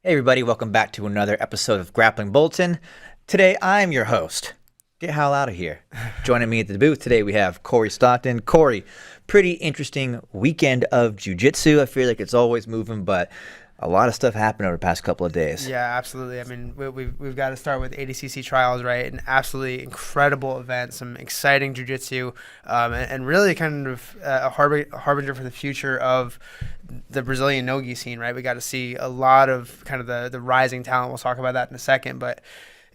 Hey everybody, welcome back to another episode of Grappling Bulletin. Today I'm your host. Get Hal out of here. Joining me at the booth today we have Corey Stockton. Corey, pretty interesting weekend of jiu-jitsu. I feel like it's always moving, but a lot of stuff happened over the past couple of days. Yeah, absolutely. I mean, we've got to start with ADCC trials, right? An absolutely incredible event, some exciting jiu-jitsu, and really kind of a harbinger for the future of the Brazilian no-gi scene, right? We got to see a lot of kind of the rising talent. We'll talk about that in a second, but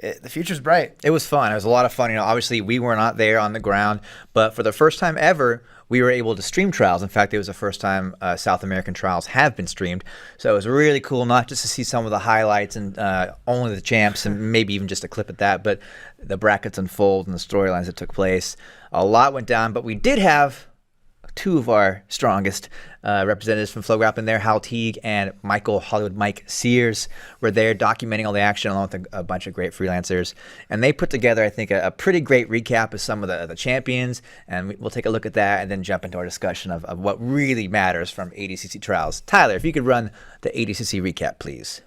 the future's bright. It was fun. It was a lot of fun. You know, obviously we were not there on the ground, but for the first time ever, we were able to stream trials. In fact, it was the first time South American trials have been streamed. So it was really cool, not just to see some of the highlights and only the champs and maybe even just a clip at that, but the brackets unfold and the storylines that took place. A lot went down, but we did have two of our strongest representatives from FloGrappling there, Hal Teague and Michael Hollywood Mike Sears, were there documenting all the action along with a bunch of great freelancers. And they put together, I think, a pretty great recap of some of the champions. And we'll take a look at that and then jump into our discussion of what really matters from ADCC trials. Tyler, if you could run the ADCC recap, please.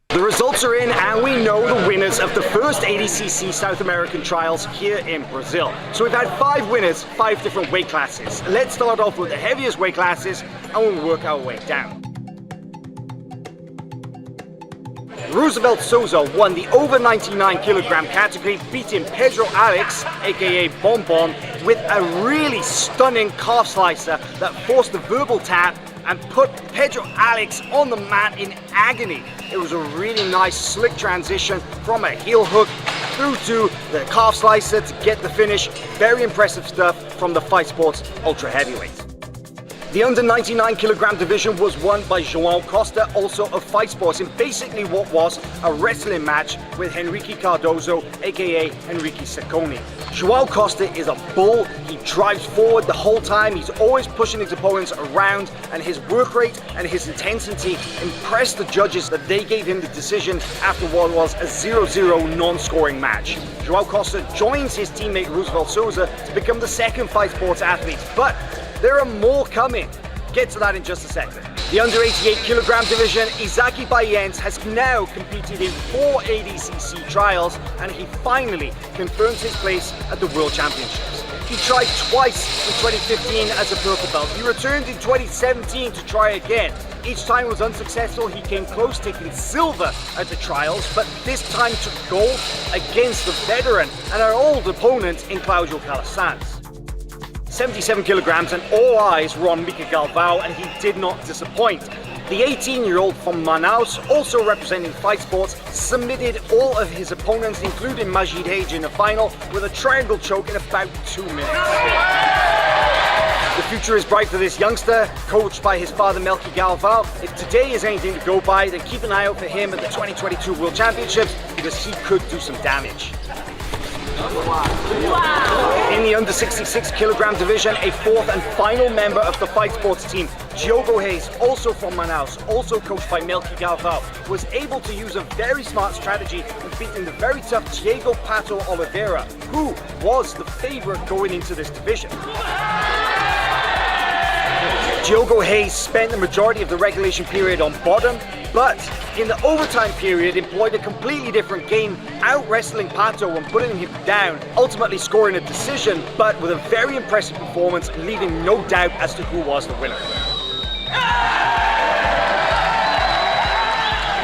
The results are in and we know the winners of the first ADCC South American trials here in Brazil. So we've had 5 winners, 5 different weight classes. Let's start off with the heaviest weight classes and we'll work our way down. Roosevelt Souza won the over 99 kilogram category, beating Pedro Alex, aka Bon Bon, with a really stunning calf slicer that forced the verbal tap and put Pedro Alex on the mat in agony. It was a really nice slick transition from a heel hook through to the calf slicer to get the finish. Very impressive stuff from the Fight Sports Ultra Heavyweights. The under 99 kilogram division was won by João Costa, also of Fight Sports, in basically what was a wrestling match with Henrique Cardoso, aka Henrique Sacconi. João Costa is a bull. He drives forward the whole time. He's always pushing his opponents around, and his work rate and his intensity impressed the judges that they gave him the decision after what was a 0-0 non-scoring match. João Costa joins his teammate Roosevelt Souza to become the second Fight Sports athlete, but there are more coming. Get to that in just a second. The under 88 kilogram division, Izaki has now competed in 4 ADCC trials, and he finally confirms his place at the World Championships. He tried twice in 2015 as a purple belt. He returned in 2017 to try again. Each time was unsuccessful. He came close, taking silver at the trials, but this time took gold against the veteran and our old opponent in Claudio Calasanz. 77 kilograms, and all eyes were on Mica Galvao, and he did not disappoint. The 18-year-old from Manaus, also representing Fight Sports, submitted all of his opponents, including Majid Hage in the final, with a triangle choke in about 2 minutes. The future is bright for this youngster, coached by his father Mica Galvao. If today is anything to go by, then keep an eye out for him at the 2022 World Championships, because he could do some damage. In the under 66 kilogram division, a 4th and final member of the Fight Sports team, Diogo Reis, also from Manaus, also coached by Mica Galvao, was able to use a very smart strategy in beating the very tough Diego Pato Oliveira, who was the favorite going into this division. Diogo Reis spent the majority of the regulation period on bottom, but in the overtime period employed a completely different game, out-wrestling Pato and putting him down, ultimately scoring a decision, but with a very impressive performance, leaving no doubt as to who was the winner.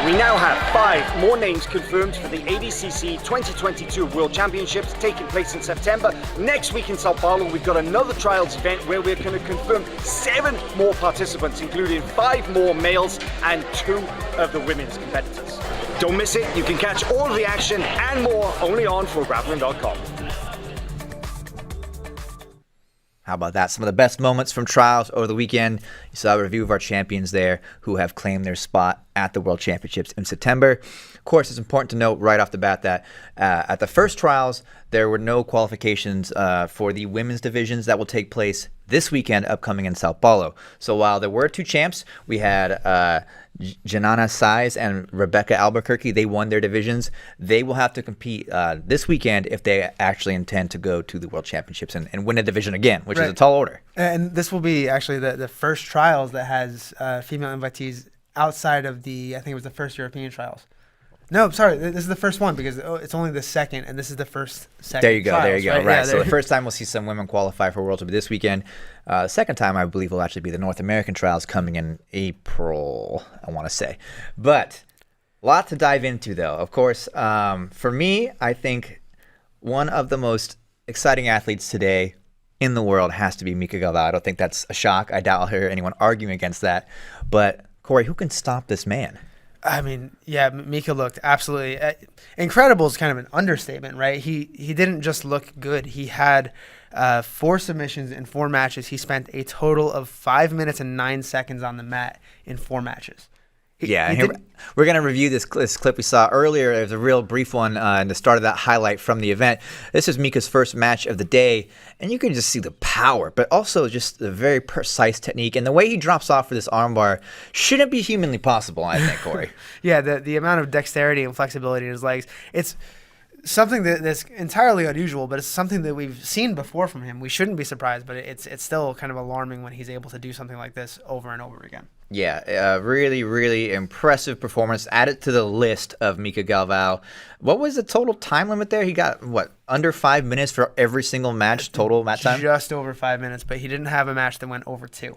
We now have 5 more names confirmed for the ADCC 2022 World Championships taking place in September. Next week in Sao Paulo, we've got another trials event where we're going to confirm 7 more participants, including 5 more males and 2 of the women's competitors. Don't miss it. You can catch all of the action and more only on FloGrappling.com. How about that? Some of the best moments from trials over the weekend. You saw a review of our champions there who have claimed their spot at the World Championships in September. Of course, it's important to note right off the bat that at the first trials, there were no qualifications for the women's divisions that will take place this weekend upcoming in Sao Paulo. So while there were 2 champs, we had Janana Sais and Rebecca Albuquerque. They won their divisions. They will have to compete this weekend if they actually intend to go to the World Championships and win a division again, which is a tall order. And this will be actually the first trials that has female invitees outside of I think it was the first European trials. No, sorry, this is the first one because it's only the second, and this is the second. There you go, trials, right? Yeah, So the first time we'll see some women qualify for Worlds will be this weekend. Second time, I believe, will actually be the North American trials coming in April, I want to say. But a lot to dive into, though. Of course, for me, I think one of the most exciting athletes today in the world has to be Mica Galvao. I don't think that's a shock. I doubt I'll hear anyone arguing against that. But, Corey, who can stop this man? I mean, yeah, Mica looked absolutely incredible. Is kind of an understatement, right? He didn't just look good. He had 4 submissions in 4 matches. He spent a total of 5 minutes and 9 seconds on the mat in 4 matches. We're going to review this clip we saw earlier. There's a real brief one in the start of that highlight from the event. This is Mica's first match of the day, and you can just see the power, but also just the very precise technique. And the way he drops off for this armbar shouldn't be humanly possible, I think, Corey. Yeah, the amount of dexterity and flexibility in his legs, it's something that's entirely unusual, but it's something that we've seen before from him. We shouldn't be surprised, but it's still kind of alarming when he's able to do something like this over and over again. Yeah, really, really impressive performance. Add it to the list of Mica Galvao. What was the total time limit there? He got, under 5 minutes for every single match, total match time? Just over 5 minutes, but he didn't have a match that went over 2.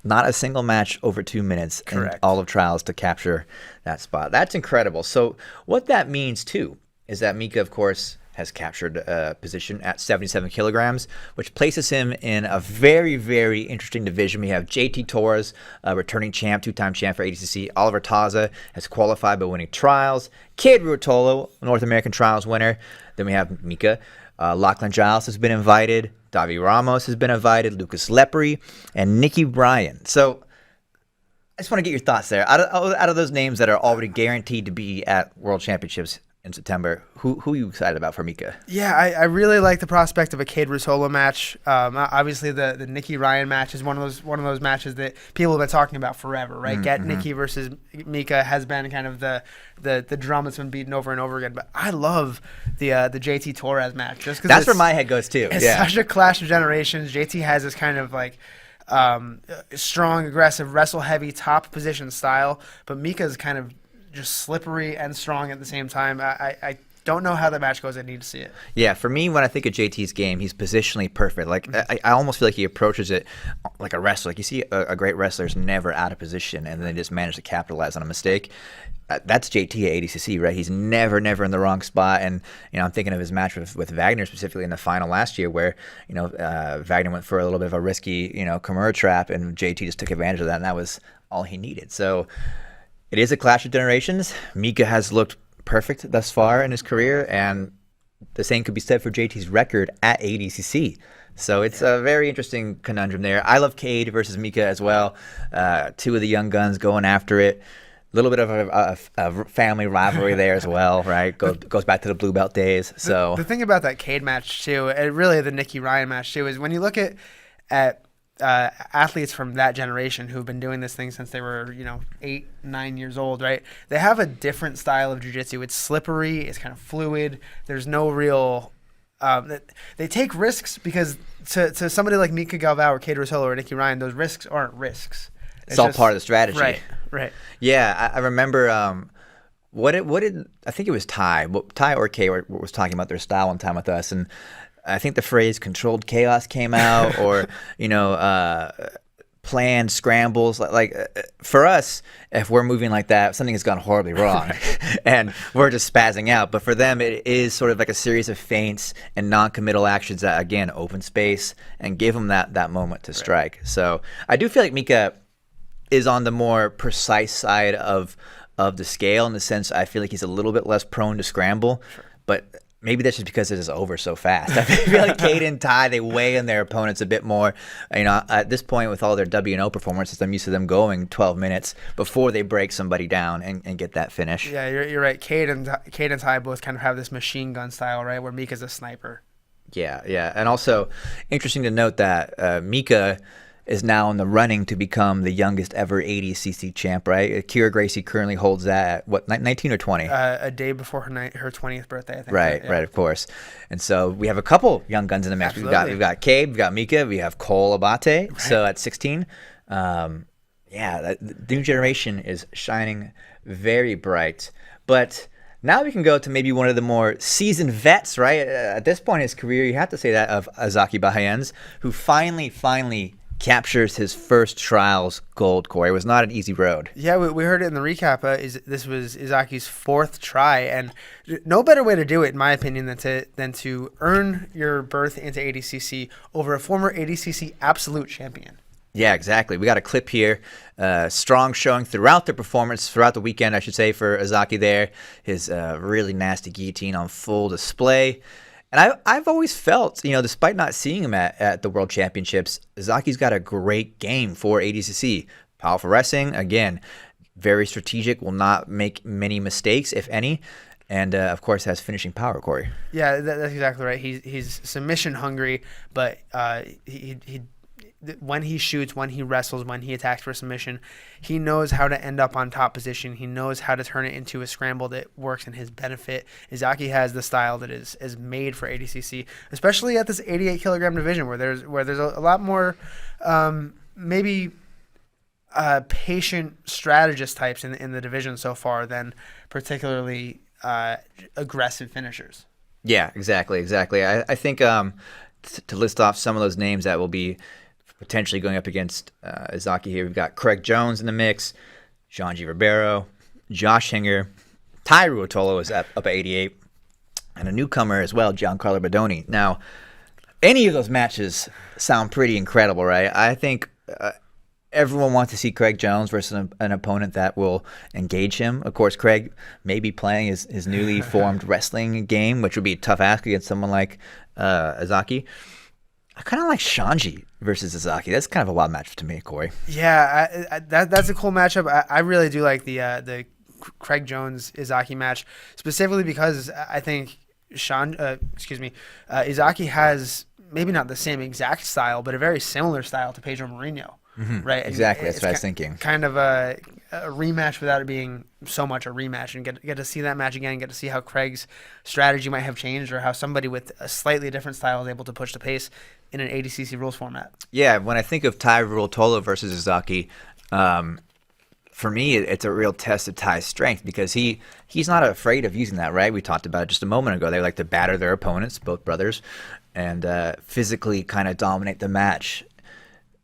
Not a single match over 2 minutes. Correct. In all of trials to capture that spot. That's incredible. So what that means, too, is that Mica, of course, has captured a position at 77 kilograms, which places him in a very, very interesting division. We have JT Torres, returning champ, 2-time champ for ADCC. Oliver Taza has qualified by winning trials. Cade Ruotolo, North American trials winner. Then we have Mica. Lachlan Giles has been invited. Davi Ramos has been invited. Lucas Lepre and Nikki Bryan. So I just want to get your thoughts there. Out of those names that are already guaranteed to be at World Championships in September, who are you excited about for Mica? Yeah, I really like the prospect of a Cade Ruotolo match. Obviously, the Nikki Ryan match is one of those matches that people have been talking about forever, right? Nikki versus Mica has been kind of the drum that's been beaten over and over again. But I love the JT Torres match just because that's where my head goes too. It's such a clash of generations. JT has this kind of like strong, aggressive, wrestle heavy, top position style, but Mika's kind of just slippery and strong at the same time. I don't know how the match goes. I need to see it. Yeah, for me, when I think of JT's game, he's positionally perfect. Like I almost feel like he approaches it like a wrestler. Like you see a great wrestler's never out of position, and then they just manage to capitalize on a mistake. That's JT at ADCC, right? He's never in the wrong spot. And I'm thinking of his match with Wagner specifically in the final last year, where Wagner went for a little bit of a risky Kimura trap, and JT just took advantage of that, and that was all he needed. So it is a clash of generations. Mica has looked perfect thus far in his career, and the same could be said for JT's record at ADCC. So it's a very interesting conundrum there. I love Cade versus Mica as well. 2 of the young guns going after it. A little bit of a family rivalry there as well, right? Goes back to the blue belt days. So the thing about that Cade match too, and really the Nikki Ryan match too, is when you look at athletes from that generation who've been doing this thing since they were 8, 9 years old, right? They have a different style of jiu-jitsu. It's slippery, it's kind of fluid. There's no real they take risks, because to somebody like Mica Galvao or Cade Ruotolo or Nikki Ryan, those risks aren't risks. It's all part of the strategy. Right. Yeah, I remember what did I think it was Ty or Kay was talking about their style one time with us, and I think the phrase "controlled chaos" came out, or planned scrambles. Like for us, if we're moving like that, something has gone horribly wrong, and we're just spazzing out. But for them, it is sort of like a series of feints and non-committal actions that again open space and give them that moment to strike. Right. So I do feel like Mica is on the more precise side of the scale, in the sense I feel like he's a little bit less prone to scramble, but maybe that's just because it is over so fast. I feel like Cade and Ty, they weigh in their opponents a bit more. At this point with all their W&O performances, I'm used to them going 12 minutes before they break somebody down and get that finish. Yeah, you're right. Cade and Ty both kind of have this machine gun style, right, where Mika's a sniper. Yeah. And also interesting to note that Mica is now in the running to become the youngest ever ADCC champ, right? Kira Gracie currently holds that at, 19 or 20? A day before her 20th birthday, I think. Right, of course. And so we have a couple young guns in the match. We've got Cade, we've got Mica, we have Cole Abate, so at 16. Yeah, the new generation is shining very bright. But now we can go to maybe one of the more seasoned vets, right? At this point in his career, you have to say that of Izaki Bahien's, who finally captures his first trials gold, Corey. It was not an easy road. Yeah, we heard it in the recap. This was Izaki's 4th try, and no better way to do it, in my opinion, than to earn your berth into ADCC over a former ADCC absolute champion. Yeah, exactly. We got a clip here. Strong showing throughout the performance, throughout the weekend, I should say, for Izaki there. His really nasty guillotine on full display. And I've always felt, despite not seeing him at the World Championships, Izaki's got a great game for ADCC. Powerful wrestling, again, very strategic, will not make many mistakes, if any. And, of course, has finishing power, Corey. Yeah, that's exactly right. He's submission hungry, but when he shoots, when he wrestles, when he attacks for submission, he knows how to end up on top position. He knows how to turn it into a scramble that works in his benefit. Izaki has the style that is made for ADCC, especially at this 88 kilogram division where there's a lot more patient strategist types in the division so far than particularly aggressive finishers. Yeah, exactly. I think to list off some of those names that will be potentially going up against Izaki here, we've got Craig Jones in the mix, Jean-G Ribeiro, Josh Hinger, Ty Ruotolo is up at 88, and a newcomer as well, Giancarlo Badoni. Now, any of those matches sound pretty incredible, right? I think everyone wants to see Craig Jones versus an opponent that will engage him. Of course, Craig may be playing his newly formed wrestling game, which would be a tough ask against someone like Izaki. I kind of like Shanji versus Izaki. That's kind of a wild match to me, Corey. Yeah, that's a cool matchup. I really do like the Craig Jones Izaki match, specifically because I think Izaki has maybe not the same exact style, but a very similar style to Pedro Mourinho. Mm-hmm. Right? Exactly. That's what I was thinking. Kind of a rematch without it being so much a rematch, and get to see that match again, get to see how Craig's strategy might have changed, or how somebody with a slightly different style is able to push the pace in an ADCC rules format. Yeah, when I think of Ty Ruotolo versus Izaki, for me, it's a real test of Ty's strength because he's not afraid of using that, right? We talked about it just a moment ago. They like to batter their opponents, both brothers, and physically kind of dominate the match.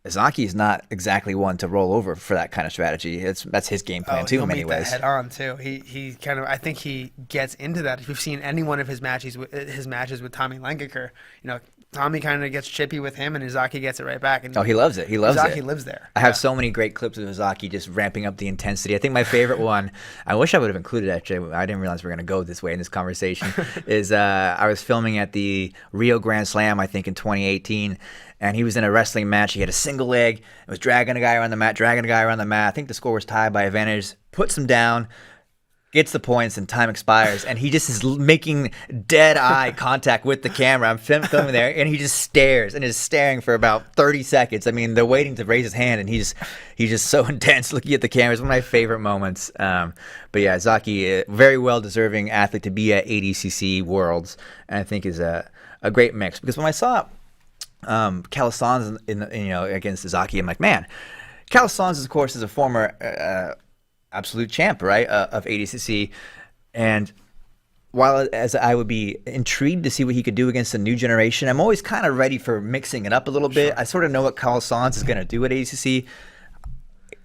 Izaki is not exactly one to roll over for that kind of strategy. That's his game plan too, in many ways. Head on too. He kind of, I think he gets into that. If you've seen any one of his matches with Tommy Lengaker, Tommy kind of gets chippy with him, and Izaki gets it right back. And he loves it. Izaki lives there. I have so many great clips of Izaki just ramping up the intensity. I think my favorite one, I wish I would have included actually. I didn't realize we were going to go this way in this conversation. is I was filming at the Rio Grand Slam, I think in 2018. And he was in a wrestling match. He had a single leg. It was dragging a guy around the mat. I think the score was tied by advantage. Puts him down, gets the points, and time expires. And he just is making dead eye contact with the camera. I'm filming there, and he just stares and is staring for about 30 seconds. I mean, they're waiting to raise his hand, and he's just so intense looking at the camera. It's one of my favorite moments. But yeah, Izaki, very well deserving athlete to be at ADCC Worlds, and I think is a great mix. Because when I saw Calisans against Izaki, I'm like, man, Calisans, of course, is a former absolute champ, right, of ADCC, and while as I would be intrigued to see what he could do against the new generation, I'm always kind of ready for mixing it up a little bit. Sure. I sort of know what Calisans is going to do at ADCC.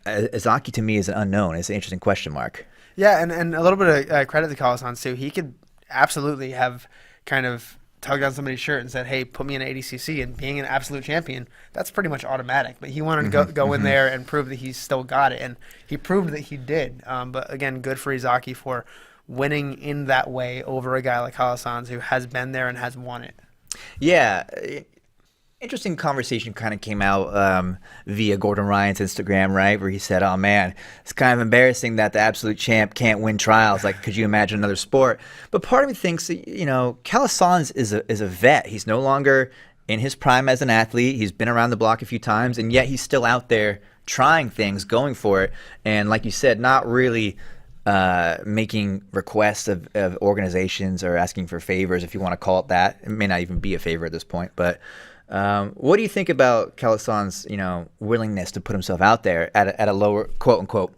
Izaki to me is an unknown. It's an interesting question mark. Yeah, and a little bit of credit to Calisans too. He could absolutely have kind of tugged on somebody's shirt and said, hey, put me in ADCC, and being an absolute champion, that's pretty much automatic. But he wanted to go in there and prove that he's still got it, and he proved that he did. But again, good for Izaki for winning in that way over a guy like Calisans who has been there and has won it. Yeah. Interesting conversation kind of came out via Gordon Ryan's Instagram, right, where he said, oh, man, it's kind of embarrassing that the absolute champ can't win trials. Like, could you imagine another sport? But part of me thinks, Calisans is a vet. He's no longer in his prime as an athlete. He's been around the block a few times, and yet he's still out there trying things, going for it. And like you said, not really making requests of organizations or asking for favors, if you want to call it that. It may not even be a favor at this point, but What do you think about Calasan's, willingness to put himself out there at a lower, quote unquote,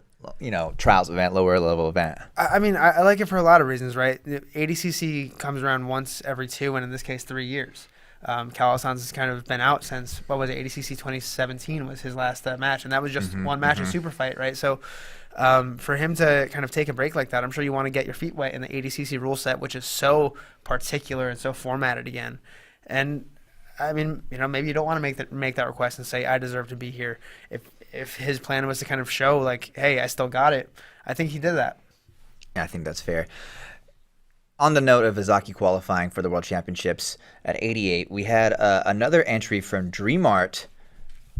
trials event, lower level event? I mean, I like it for a lot of reasons, right? The ADCC comes around once every 2, and in this case, 3 years. Calasan's has kind of been out since, what was it, ADCC 2017 was his last match, and that was just one match, a super fight, right? So for him to kind of take a break like that, I'm sure you want to get your feet wet in the ADCC rule set, which is so particular and so formatted again. And I mean, maybe you don't want to make that request and say, I deserve to be here. If his plan was to kind of show like, hey, I still got it, I think he did that. Yeah, I think that's fair. On the note of Izaki qualifying for the World Championships at 88, we had another entry from DreamArt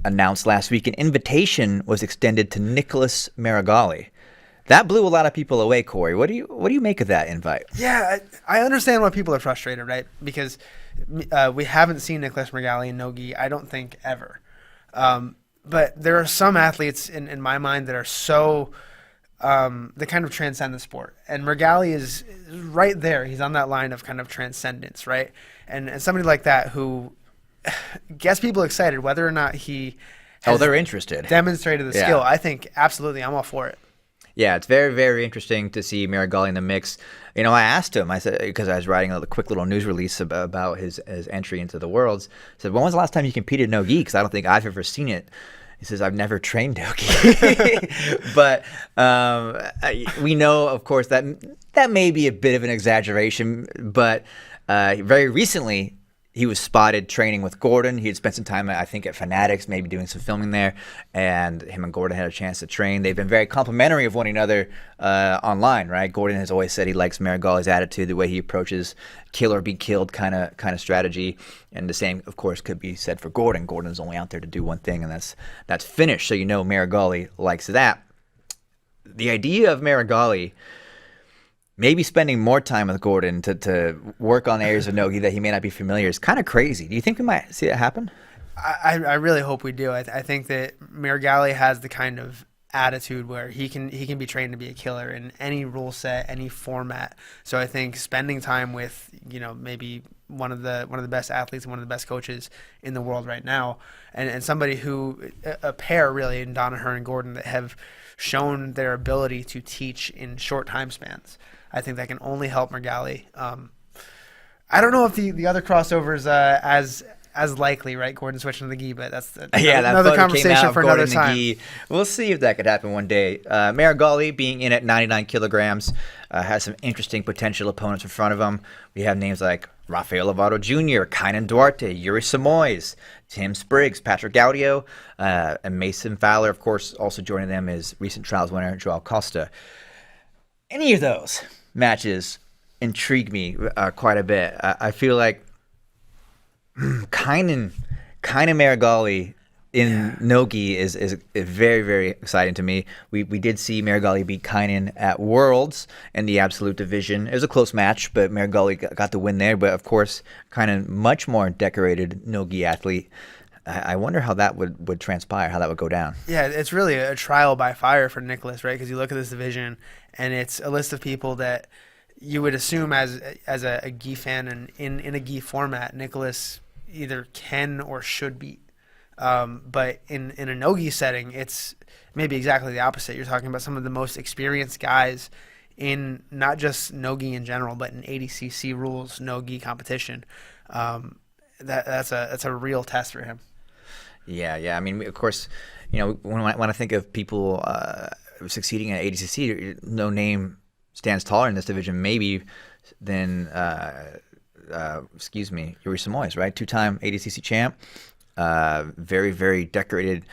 announced last week. An invitation was extended to Nicholas Marigali. That blew a lot of people away, Corey. What do you make of that invite? Yeah, I understand why people are frustrated, right? Because we haven't seen Nicholas Marigali in no-gi, I don't think, ever. But there are some athletes in my mind that are so they kind of transcend the sport. And Marigali is right there. He's on that line of kind of transcendence, right? And somebody like that who gets people excited, whether or not he has they're interested, demonstrated the skill. I think absolutely, I'm all for it. Yeah, it's very, very interesting to see Marigali in the mix. I asked him, I said, because I was writing a quick little news release about his entry into the Worlds. I said, when was the last time you competed no-gi? Because I don't think I've ever seen it. He says, I've never trained no-gi. But we know, of course, that may be a bit of an exaggeration. But very recently, he was spotted training with Gordon. He had spent some time, I think, at Fanatics, maybe doing some filming there. And him and Gordon had a chance to train. They've been very complimentary of one another online, right? Gordon has always said he likes Marigali's attitude, the way he approaches kill or be killed kind of strategy. And the same, of course, could be said for Gordon. Gordon is only out there to do one thing, and that's finish. So Marigali likes that. The idea of Marigali maybe spending more time with Gordon to work on areas of no-gi that he may not be familiar is kind of crazy. Do you think we might see it happen? I really hope we do. I think that Marigali has the kind of attitude where he can be trained to be a killer in any rule set, any format. So I think spending time with maybe one of the best athletes and one of the best coaches in the world right now, and somebody who a pair really in Danaher and Gordon that have shown their ability to teach in short time spans. I think that can only help Marigali. I don't know if the other crossovers as likely, right? Gordon switching to the gi, but that's another conversation for another time. We'll see if that could happen one day. Marigali being in at 99 kilograms has some interesting potential opponents in front of him. We have names like Rafael Lovato Jr., Kainan Duarte, Yuri Samois, Tim Spriggs, Patrick Gaudio, and Mason Fowler. Of course, also joining them is recent trials winner Joao Costa. Any of those matches intrigue me quite a bit. I feel like Kainan Marigali in no-gi is very, very exciting to me. We did see Marigali beat Kainan at Worlds in the Absolute Division. It was a close match, but Marigali got the win there. But of course, Kainan, much more decorated no-gi athlete. I wonder how that would transpire, how that would go down. Yeah, it's really a trial by fire for Nicholas, right? Because you look at this division, and it's a list of people that you would assume as a gi fan and in a gi format, Nicholas either can or should beat. But in a no-gi setting, it's maybe exactly the opposite. You're talking about some of the most experienced guys in not just no-gi in general, but in ADCC rules no-gi competition. That's a real test for him. Yeah. I mean, of course, when I think of people succeeding at ADCC, no name stands taller in this division maybe than Yuri Samois, right? 2-time ADCC champ, very, very decorated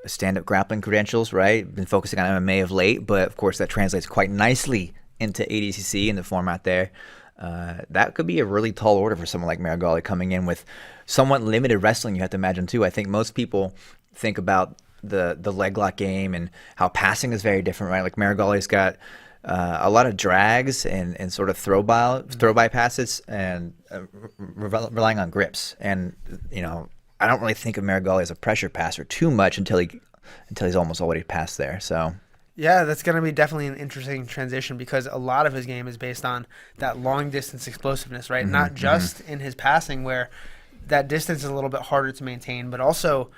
stand-up grappling credentials, right? Been focusing on MMA of late, but of course that translates quite nicely into ADCC in the format there. That could be a really tall order for someone like Marigali coming in with somewhat limited wrestling, you have to imagine, too. I think most people think about the leg lock game and how passing is very different, right? Like Marigali's got a lot of drags and sort of throw by passes and relying on grips. And, I don't really think of Marigali as a pressure passer too much until he's almost already passed there. So yeah, that's going to be definitely an interesting transition because a lot of his game is based on that long distance explosiveness, right? Not just in his passing where that distance is a little bit harder to maintain, but also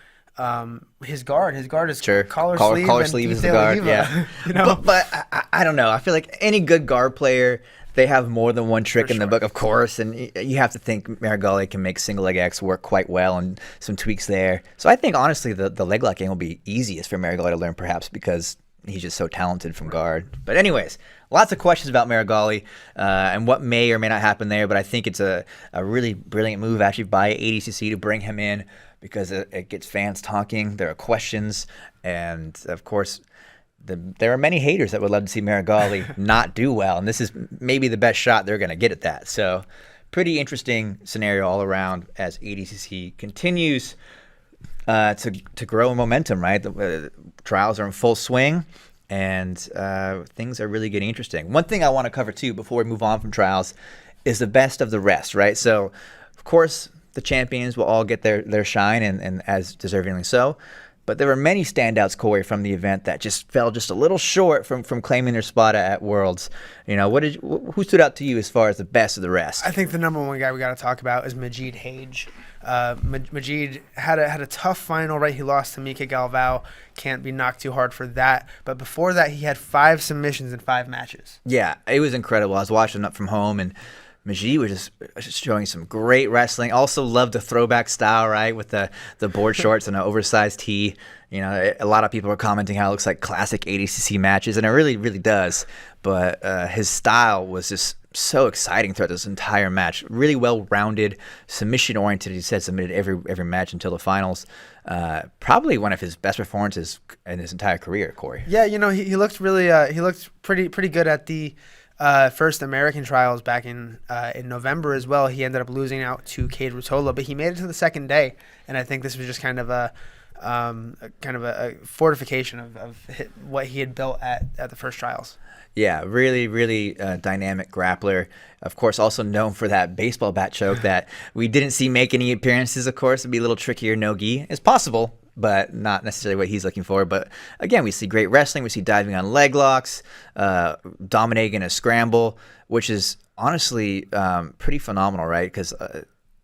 his guard is collar sleeve is the guard. Yeah, you know? but I don't know. I feel like any good guard player, they have more than one trick in the book, of course, and you have to think Meregali can make single leg X work quite well, and some tweaks there. So I think honestly the leg lock game will be easiest for Meregali to learn, perhaps because he's just so talented from guard. But anyways, lots of questions about Meregali and what may or may not happen there. But I think it's a really brilliant move actually by ADCC to bring him in, because it gets fans talking. There are questions, and of course, there are many haters that would love to see Meregali not do well, and this is maybe the best shot they're going to get at that. So, pretty interesting scenario all around as ADCC continues to grow in momentum. Right, the trials are in full swing, and things are really getting interesting. One thing I want to cover too before we move on from trials is the best of the rest. Right, so of course, the champions will all get their shine, and as deservingly so. But there were many standouts, Corey, from the event that just fell just a little short from claiming their spot at Worlds. You know, who stood out to you as far as the best of the rest? I think the number one guy we got to talk about is Majid Hage. Majid had a tough final, right? He lost to Mica Galvao. Can't be knocked too hard for that. But before that, he had 5 submissions in 5 matches. Yeah, it was incredible. I was watching up from home, and Majid was just showing some great wrestling. Also loved the throwback style, right, with the board shorts and an oversized tee. You know, a lot of people are commenting how it looks like classic ADCC matches, and it really, really does. But his style was just so exciting throughout this entire match. Really well-rounded, submission-oriented. He said submitted every match until the finals. Probably one of his best performances in his entire career, Corey. Yeah, you know, he looked really he looked pretty good at the first American trials back in November as well. He ended up losing out to Cade Rutola, but he made it to the second day, and I think this was just kind of a fortification of what he had built at the first trials. Yeah, really, really dynamic grappler. Of course, also known for that baseball bat choke that we didn't see make any appearances, of course. It'd be a little trickier no-gi. It's possible, but not necessarily what he's looking for. But again, we see great wrestling. We see diving on leg locks, dominating in a scramble, which is honestly pretty phenomenal, right? Because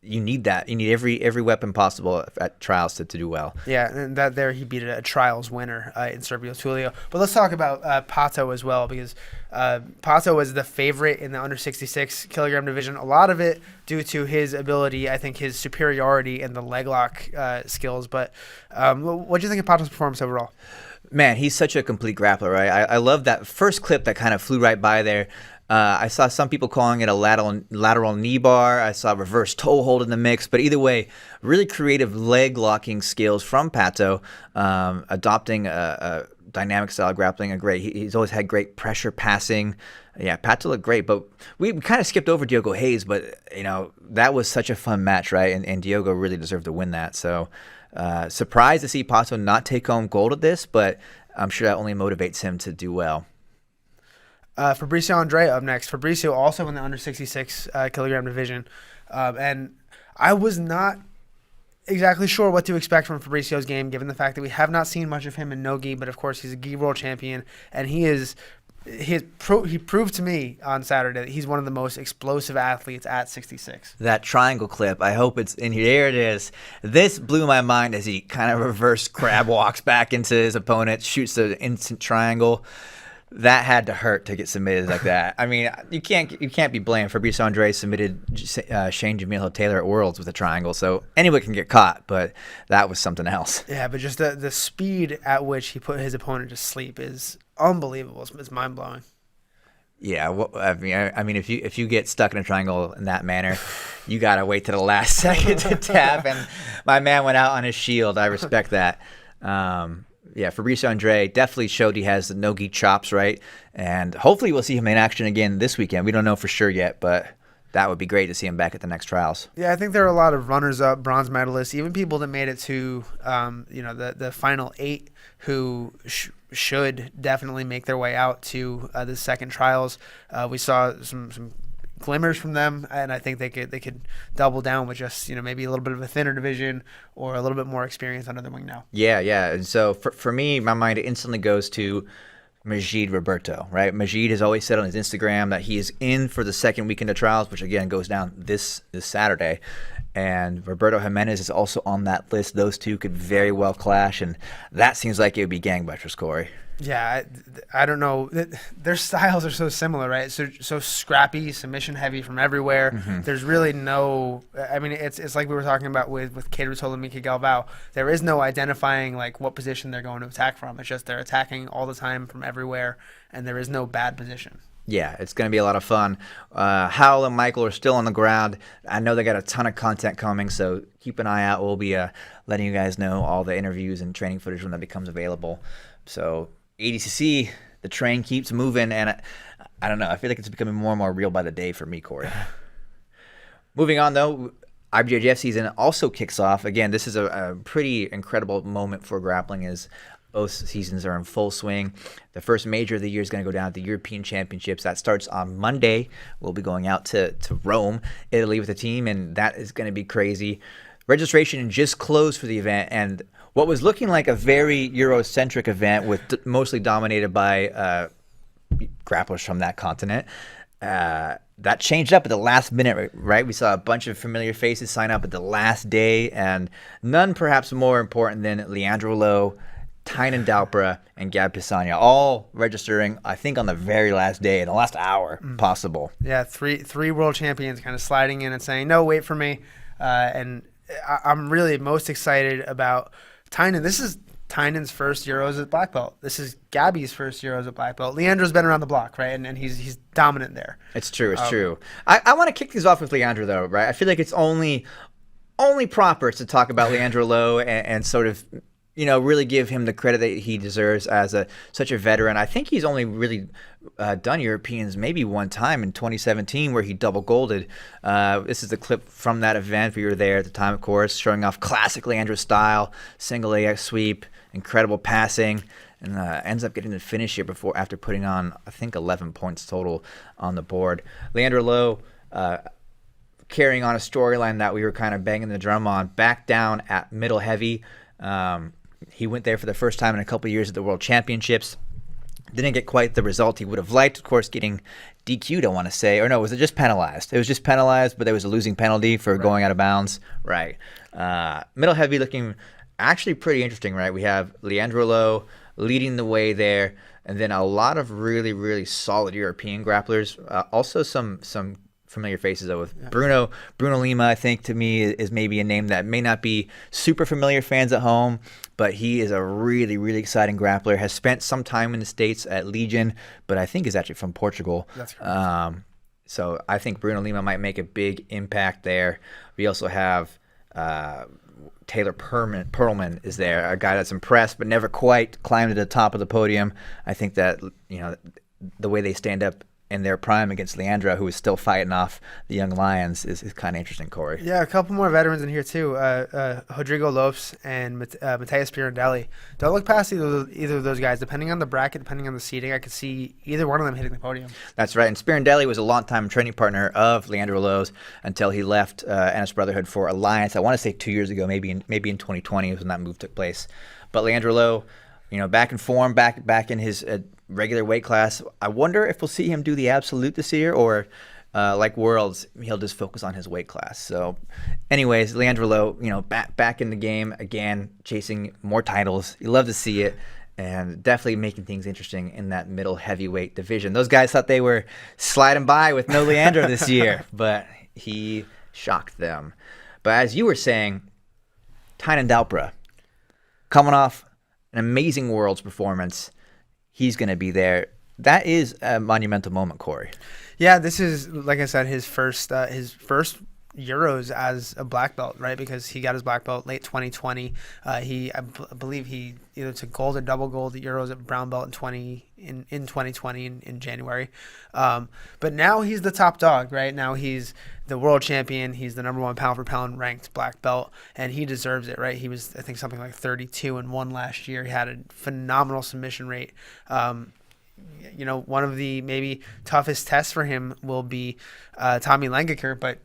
you need that. You need every weapon possible at trials to do well. Yeah, and that there he beat a trials winner in Servio Tullio. But let's talk about Pato as well, because Pato was the favorite in the under 66 kilogram division. A lot of it due to his ability, I think his superiority in the leg lock skills. But what do you think of Pato's performance overall? Man, he's such a complete grappler, right? I love that first clip that kind of flew right by there. I saw some people calling it a lateral knee bar. I saw reverse toe hold in the mix. But either way, really creative leg locking skills from Pato, adopting a dynamic style grappling. He's always had great pressure passing. Yeah, Pato looked great. But we kind of skipped over Diogo Hayes. But, you know, that was such a fun match, right? And Diogo really deserved to win that. So surprised to see Pato not take home gold at this. But I'm sure that only motivates him to do well. Fabricio Andre up next. Fabricio also in the under 66 kilogram division. And I was not exactly sure what to expect from Fabricio's game, given the fact that we have not seen much of him in no-gi, but of course he's a gi world champion, and he proved to me on Saturday that he's one of the most explosive athletes at 66. That triangle clip, I hope it's in here. There it is. This blew my mind as he kind of reverse crab walks back into his opponent, shoots the instant triangle. That had to hurt to get submitted like that. I mean, you can't be blamed. Fabricio Andre submitted Shane Jamil Taylor at Worlds with a triangle, so anyone can get caught, but that was something else. Yeah, but just the speed at which he put his opponent to sleep is unbelievable. It's mind-blowing. Yeah, well, I mean, if you get stuck in a triangle in that manner, you gotta wait to the last second to tap, and my man went out on his shield. I respect that. Yeah, Fabricio Andre definitely showed he has the no-gi chops, right? And hopefully we'll see him in action again this weekend. We don't know for sure yet, but that would be great to see him back at the next trials. Yeah, I think there are a lot of runners-up, bronze medalists, even people that made it to the final 8 who should definitely make their way out to the second trials. We saw some glimmers from them, and I think they could double down with just maybe a little bit of a thinner division or a little bit more experience under their wing now. Yeah. And so for me, my mind instantly goes to Majid Roberto, right? Majid has always said on his Instagram that he is in for the second weekend of trials, which again goes down this Saturday. and Roberto Jimenez is also on that list. Those two could very well clash, and that seems like it would be gangbusters, Corey. Yeah, I don't know. Their styles are so similar, right? So scrappy, submission heavy from everywhere. Mm-hmm. There's really no. I mean, it's like we were talking about with Kate Ruotolo and Mica Galvao. There is no identifying like what position they're going to attack from. It's just they're attacking all the time from everywhere, and there is no bad position. Yeah, it's going to be a lot of fun. Howell and Michael are still on the ground. I know they got a ton of content coming, so keep an eye out. We'll be letting you guys know all the interviews and training footage when that becomes available. So ADCC, the train keeps moving, and I don't know. I feel like it's becoming more and more real by the day for me, Corey. Moving on, though, IBJJF season also kicks off. Again, this is a pretty incredible moment for grappling as both seasons are in full swing. The first major of the year is going to go down at the European Championships. That starts on Monday. We'll be going out to Rome, Italy with the team, and that is going to be crazy. Registration just closed for the event, and what was looking like a very Eurocentric event with mostly dominated by grapplers from that continent, that changed up at the last minute, right? We saw a bunch of familiar faces sign up at the last day, and none perhaps more important than Leandro Lo, Tyron Dalpra, and Gab Pisania, all registering, I think, on the very last day, in the last hour possible. Yeah, three world champions kind of sliding in and saying, no, wait for me. And I'm really most excited about Tyron. This is Tynan's first Euros at black belt. This is Gabby's first Euros at black belt. Leandro's been around the block, right? And he's dominant there. It's true. It's true. I want to kick these off with Leandro, though, right? I feel like it's only proper to talk about Leandro Lo and sort of, really give him the credit that he deserves as such a veteran. I think he's only really done Europeans maybe one time in 2017 where he double golded. This is the clip from that event. We were there at the time, of course, showing off classic Leandro style, single AX sweep, incredible passing, and ends up getting the finish here after putting on, I think, 11 points total on the board. Leandro Lo, carrying on a storyline that we were kind of banging the drum on, back down at middle heavy. He went there for the first time in a couple years at the World Championships. Didn't get quite the result he would have liked. Of course, getting DQ'd, I want to say. Or no, was it just penalized? It was just penalized, but there was a losing penalty for going out of bounds. Right. Middle heavy looking actually pretty interesting, right? We have Leandro Lo leading the way there, and then a lot of really, really solid European grapplers. Also some familiar faces, though, with Bruno Lima. I think, to me, is maybe a name that may not be super familiar fans at home, but he is a really, really exciting grappler. Has spent some time in the States at Legion, but I think is actually from Portugal. That's correct. So I think Bruno Lima might make a big impact there. We also have Taylor Perlman is there, a guy that's impressed but never quite climbed to the top of the podium. I think that the way they stand up in their prime against Leandro, who is still fighting off the young Lions, is kind of interesting, Corey. Yeah, a couple more veterans in here, too. Rodrigo Lopes and Matheus Pirandelli. Don't look past either of those guys. Depending on the bracket, depending on the seeding, I could see either one of them hitting the podium. That's right. And Pirandelli was a longtime training partner of Leandro Lo's until he left NS Brotherhood for Alliance. I want to say 2 years ago, maybe in 2020 was when that move took place. But Leandro Lo, back in form, back in his regular weight class. I wonder if we'll see him do the absolute this year, or like Worlds, he'll just focus on his weight class. So anyways, Leandro Lo, back in the game again, chasing more titles. You love to see it, and definitely making things interesting in that middle heavyweight division. Those guys thought they were sliding by with no Leandro this year, but he shocked them. But as you were saying, Tyron Dalpra, coming off an amazing Worlds performance, he's going to be there. That is a monumental moment, Corey. Yeah, this is, like I said, his first Euros as a black belt, right? Because he got his black belt late 2020. I believe he either took gold or double gold at Euros at brown belt in 2020 in January. But now he's the top dog, right? Now he's the world champion. He's the number one pound for pound ranked black belt, and he deserves it, right? He was, I think, something like 32-1 last year. He had a phenomenal submission rate. One of the maybe toughest tests for him will be Tommy Langaker, but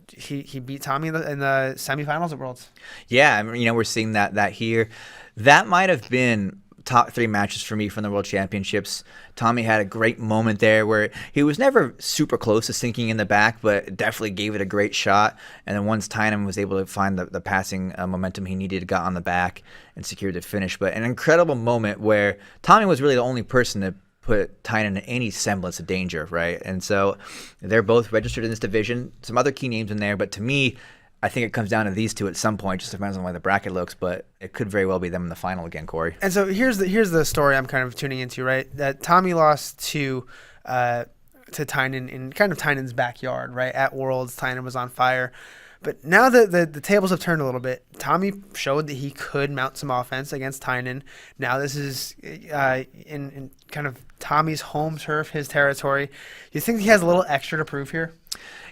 he beat Tommy in the semifinals at Worlds. Yeah, we're seeing that here. That might have been top 3 matches for me from the World Championships. Tommy had a great moment there where he was never super close to sinking in the back, but definitely gave it a great shot. And then once Tyron was able to find the passing momentum he needed, got on the back and secured the finish. But an incredible moment where Tommy was really the only person to put Tyron in any semblance of danger, right? And so they're both registered in this division. Some other key names in there, but to me, I think it comes down to these two at some point. Just depends on the way the bracket looks, but it could very well be them in the final again, Corey. And so here's the story I'm kind of tuning into, right? That Tommy lost to Tyron in kind of Tynon's backyard, right? At Worlds, Tyron was on fire. But now that the tables have turned a little bit, Tommy showed that he could mount some offense against Tyron. Now this is in kind of Tommy's home turf, his territory. You think he has a little extra to prove here?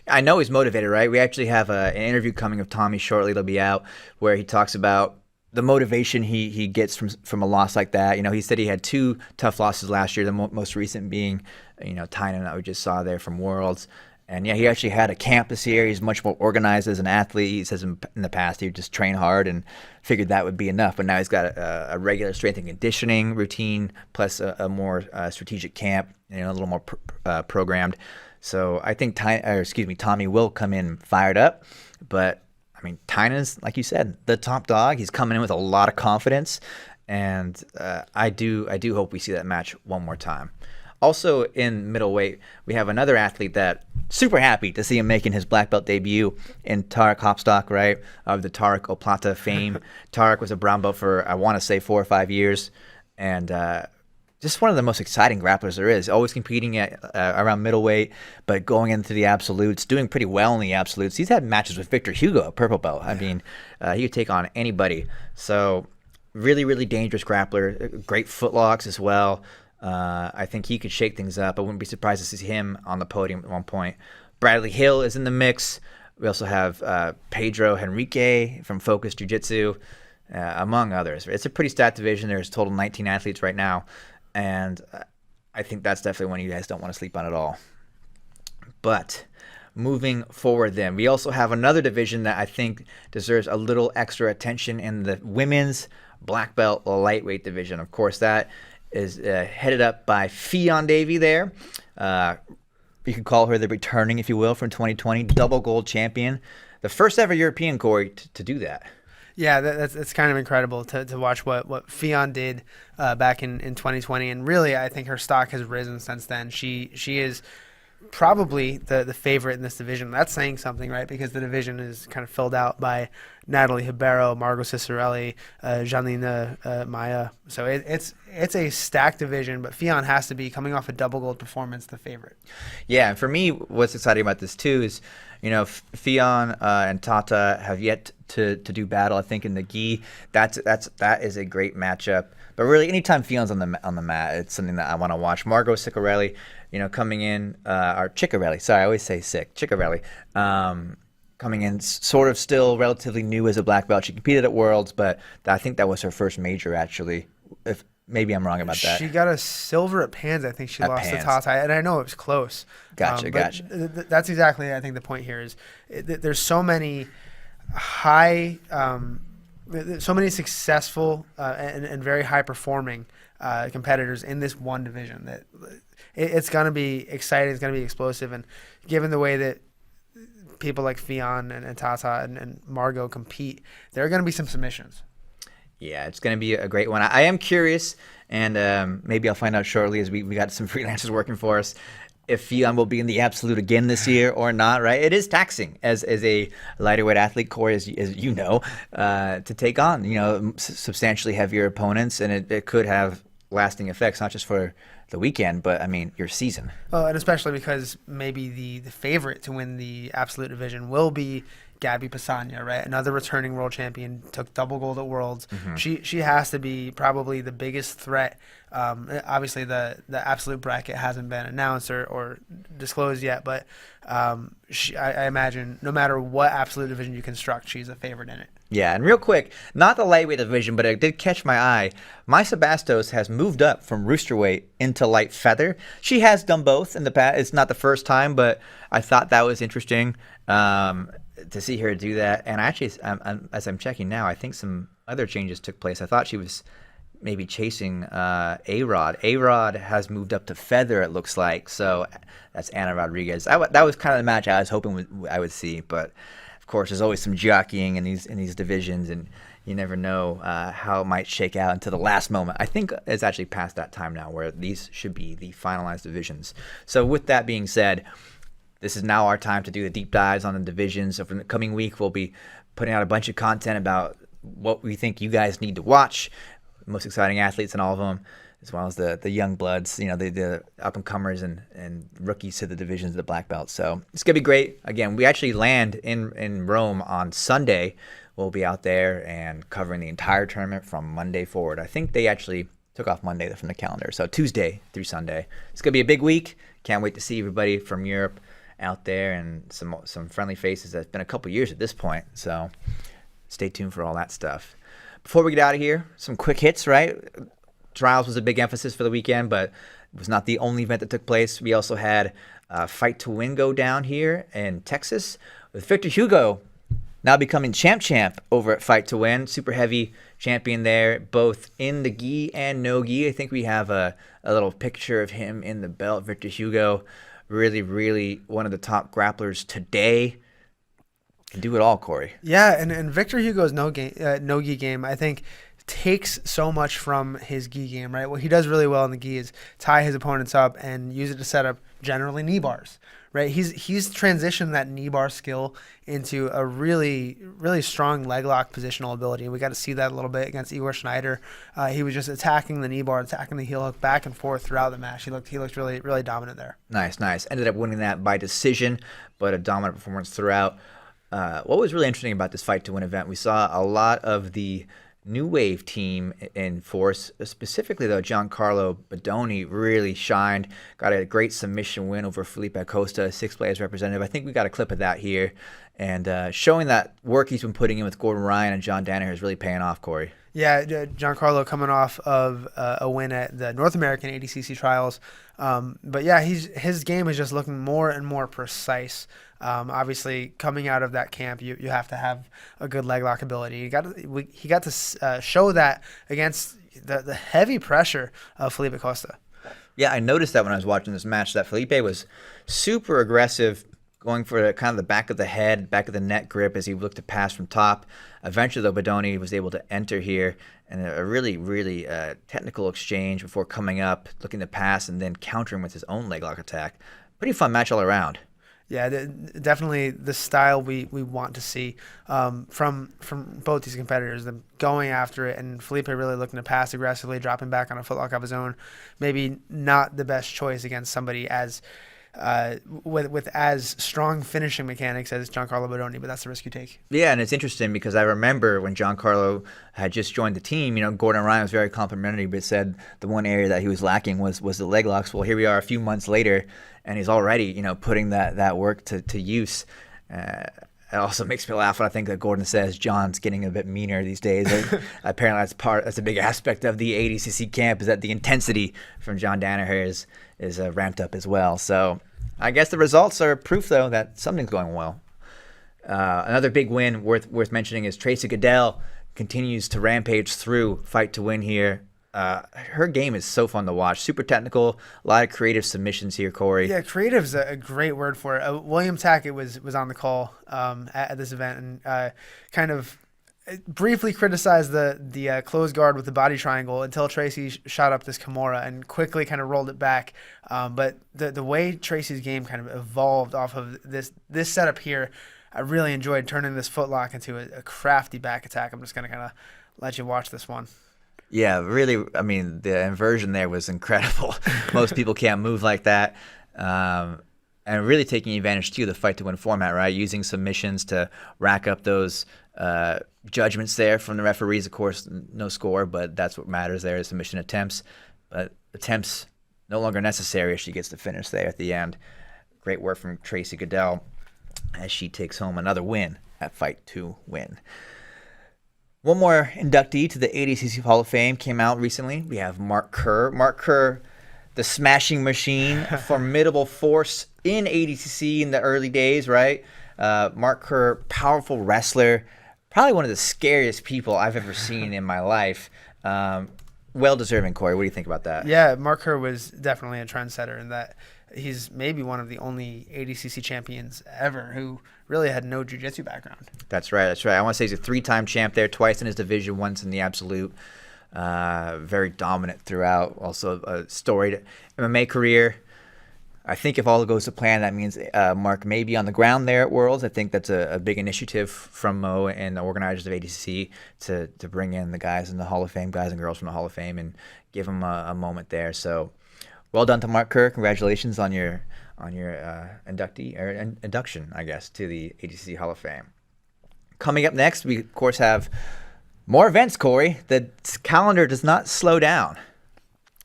I know he's motivated, right? We actually have an interview coming of Tommy shortly. It'll be out where he talks about the motivation he gets from a loss like that. You know, he said he had 2 tough losses last year, the most recent being, Tyron that we just saw there from Worlds. And yeah, he actually had a camp this year. He's much more organized as an athlete. He says in the past he would just train hard and figured that would be enough. But now he's got a regular strength and conditioning routine plus a more strategic camp, a little more programmed. So I think Tommy will come in fired up. But I mean, Tynon's, like you said, the top dog. He's coming in with a lot of confidence, and I do hope we see that match one more time. Also in middleweight, we have another athlete that super happy to see him making his black belt debut in Tarek Hopstock, right, of the Tarek Oplata fame. Tarek was a brown belt for, I want to say, 4 or 5 years, and just one of the most exciting grapplers there is. Always competing at around middleweight, but going into the absolutes, doing pretty well in the absolutes. He's had matches with Victor Hugo, a purple belt. I mean, he could take on anybody. So really, really dangerous grappler. Great footlocks as well. I think he could shake things up. I wouldn't be surprised to see him on the podium at one point. Bradley Hill is in the mix. We also have Pedro Henrique from Focus Jiu-Jitsu, among others. It's a pretty stacked division. There's a total 19 athletes right now, and I think that's definitely one you guys don't want to sleep on at all. But moving forward then, we also have another division that I think deserves a little extra attention in the women's black belt lightweight division. Of course, that is headed up by Fion Davey there. You could call her the returning, if you will, from 2020, double gold champion. The first ever European, Corey, to do that. Yeah, that's kind of incredible to watch what Fion did back in 2020. And really, I think her stock has risen since then. She is probably the favorite in this division. That's saying something, right? Because the division is kind of filled out by Natalie Hibero, Margot Cicerelli, Janina Maya. So it's a stacked division, but Fion has to be, coming off a double gold performance, the favorite. Yeah, and for me, what's exciting about this too is, Fion and Tata have yet to do battle. I think in the gi, that is a great matchup. But really, anytime Fion's on the mat, it's something that I want to watch. Margot Cicerelli, coming in, or Ciccarelli. Sorry, I always say sick. Ciccarelli. Coming in sort of still relatively new as a black belt. She competed at Worlds, but I think that was her first major, actually. If maybe I'm wrong about that. She got a silver at Pans. I think she lost to Tata, and I know it was close. Gotcha. That's exactly, I think, the point here is there's so many so many successful and very high-performing competitors in this one division that it's going to be exciting. It's going to be explosive, and given the way that people like Fion and Tata and Margot compete, there are going to be some submissions. Yeah, it's going to be a great one. I am curious, and maybe I'll find out shortly as we got some freelancers working for us, if Fion will be in the absolute again this year or not, right? It is taxing as a lighter weight athlete, Corey, as you know, to take on, substantially heavier opponents, and it could have lasting effects, not just for the weekend, but, I mean, your season. Well, and especially because maybe the favorite to win the absolute division will be Gabby Pisagna, right? Another returning world champion, took double gold at Worlds. Mm-hmm. She has to be probably the biggest threat. Obviously, the absolute bracket hasn't been announced or disclosed yet, but I imagine no matter what absolute division you construct, she's a favorite in it. Yeah, and real quick, not the lightweight division, but it did catch my eye. Maisa Bastos has moved up from roosterweight into light feather. She has done both in the past. It's not the first time, but I thought that was interesting to see her do that. And actually, as I'm checking now, I think some other changes took place. I thought she was maybe chasing A-Rod. A-Rod has moved up to Feather, it looks like. So that's Anna Rodriguez. That was kind of the match I was hoping I would see. But, of course, there's always some jockeying in these divisions, and you never know how it might shake out until the last moment. I think it's actually past that time now where these should be the finalized divisions. So with that being said, this is now our time to do the deep dives on the divisions. So for the coming week, we'll be putting out a bunch of content about what we think you guys need to watch, the most exciting athletes in all of them, as well as the young bloods, the up-and-comers and rookies to the divisions of the black belt. So it's going to be great. Again, we actually land in Rome on Sunday. We'll be out there and covering the entire tournament from Monday forward. I think they actually took off Monday from the calendar. So Tuesday through Sunday. It's going to be a big week. Can't wait to see everybody from Europe out there and some friendly faces. It's been a couple years at this point. So stay tuned for all that stuff. Before we get out of here, some quick hits, right? Trials was a big emphasis for the weekend, but it was not the only event that took place. We also had Fight to Win go down here in Texas with Victor Hugo now becoming champ over at Fight to Win. Super heavy champion there, both in the gi and no gi. I think we have a little picture of him in the belt. Victor Hugo, really, really one of the top grapplers today. Can do it all, Corey. Yeah, and Victor Hugo's no gi game, I think, takes so much from his gi game, right? What he does really well in the gi is tie his opponents up and use it to set up generally knee bars, right? He's transitioned that knee bar skill into a really, really strong leg lock positional ability. And we got to see that a little bit against vsschneider. He was just attacking the knee bar, attacking the heel hook back and forth throughout the match. He looked really, really dominant there. Nice. Ended up winning that by decision, but a dominant performance throughout. What was really interesting about this Fight to Win event, we saw a lot of the New Wave team in force, specifically though Giancarlo Bodoni really shined, got a great submission win over Felipe Acosta, sixth place representative. I think we got a clip of that here, and showing that work he's been putting in with Gordon Ryan and John Danaher is really paying off, Corey. Yeah, Giancarlo coming off of a win at the North American ADCC trials. But yeah, his game is just looking more and more precise. Obviously, coming out of that camp, you have to have a good leg lock ability. He got to show that against the heavy pressure of Felipe Acosta. Yeah, I noticed that when I was watching this match, that Felipe was super aggressive, going for kind of the back of the head, back of the neck grip as he looked to pass from top. Eventually, though, Bodoni was able to enter here and a really, really technical exchange before coming up, looking to pass, and then countering with his own leg lock attack. Pretty fun match all around. Yeah, definitely the style we want to see from both these competitors, them going after it, and Felipe really looking to pass aggressively, dropping back on a footlock of his own. Maybe not the best choice against somebody as with as strong finishing mechanics as Giancarlo Bodoni, but that's the risk you take. Yeah, and it's interesting because I remember when Giancarlo had just joined the team, Gordon Ryan was very complimentary, but said the one area that he was lacking was the leg locks. Well, here we are a few months later, and he's already, putting that work to use. It also makes me laugh when I think that Gordon says John's getting a bit meaner these days. Apparently, that's a big aspect of the ADCC camp, is that the intensity from John Danaher is ramped up as well. So I guess the results are proof, though, that something's going well. Another big win worth mentioning is Tracy Goodell continues to rampage through Fight to Win here. Her game is so fun to watch. Super technical, a lot of creative submissions here, Corey. Yeah, creative's a great word for it. William Tackett was on the call at this event and kind of briefly criticized the closed guard with the body triangle until Tracy shot up this Kimura and quickly kind of rolled it back. But the way Tracy's game kind of evolved off of this setup here, I really enjoyed turning this footlock into a crafty back attack. I'm just going to kind of let you watch this one. Yeah, really, I mean, the inversion there was incredible. Most people can't move like that. And really taking advantage, too, of the Fight to Win format, right? Using submissions to rack up those judgments there from the referees. Of course, no score, but that's what matters there is submission attempts. But attempts no longer necessary as she gets the finish there at the end. Great work from Tracy Goodell as she takes home another win at Fight to Win. One more inductee to the ADCC Hall of Fame came out recently. We have Mark Karr. Mark Karr, the smashing machine, a formidable force in ADCC in the early days, right? Mark Karr, powerful wrestler, probably one of the scariest people I've ever seen in my life. well deserving. Corey, what do you think about that? Yeah, Mark Kerr was definitely a trendsetter in that he's maybe one of the only ADCC champions ever who really had no jiu-jitsu background. That's right. That's right. I want to say he's a 3-time champ there, twice in his division, once in the absolute. Very dominant throughout. Also a storied MMA career. I think if all goes to plan, that means Mark may be on the ground there at Worlds. I think that's a big initiative from Mo and the organizers of ADCC to bring in the guys in the Hall of Fame, guys and girls from the Hall of Fame, and give them a moment there. So, well done to Mark Kerr. Congratulations on your induction, I guess, to the ADCC Hall of Fame. Coming up next, we of course have more events. Corey, the calendar does not slow down.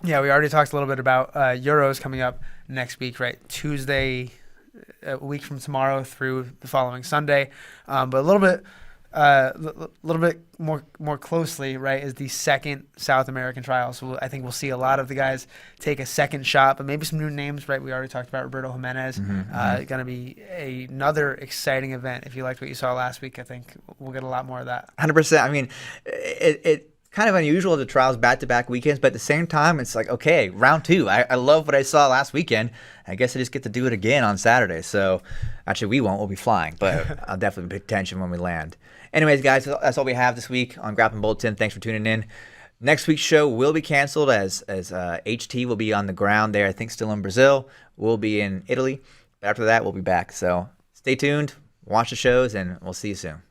Yeah, we already talked a little bit about Euros coming up next week, right? Tuesday, a week from tomorrow through the following Sunday. But a little bit more closely, right, is the second South American trial. So I think we'll see a lot of the guys take a second shot, but maybe some new names, right? We already talked about Roberto Jimenez. Going to be another exciting event. If you liked what you saw last week, I think we'll get a lot more of that. 100%. I mean, it kind of unusual the trials back-to-back weekends, but at the same time, it's like, okay, round 2. I love what I saw last weekend. I guess I just get to do it again on Saturday. So actually, we won't. We'll be flying, but I'll definitely pay attention when we land. Anyways, guys, that's all we have this week on Grappling Bulletin. Thanks for tuning in. Next week's show will be canceled as HT will be on the ground there, I think still in Brazil. We'll be in Italy. After that, we'll be back. So stay tuned, watch the shows, and we'll see you soon.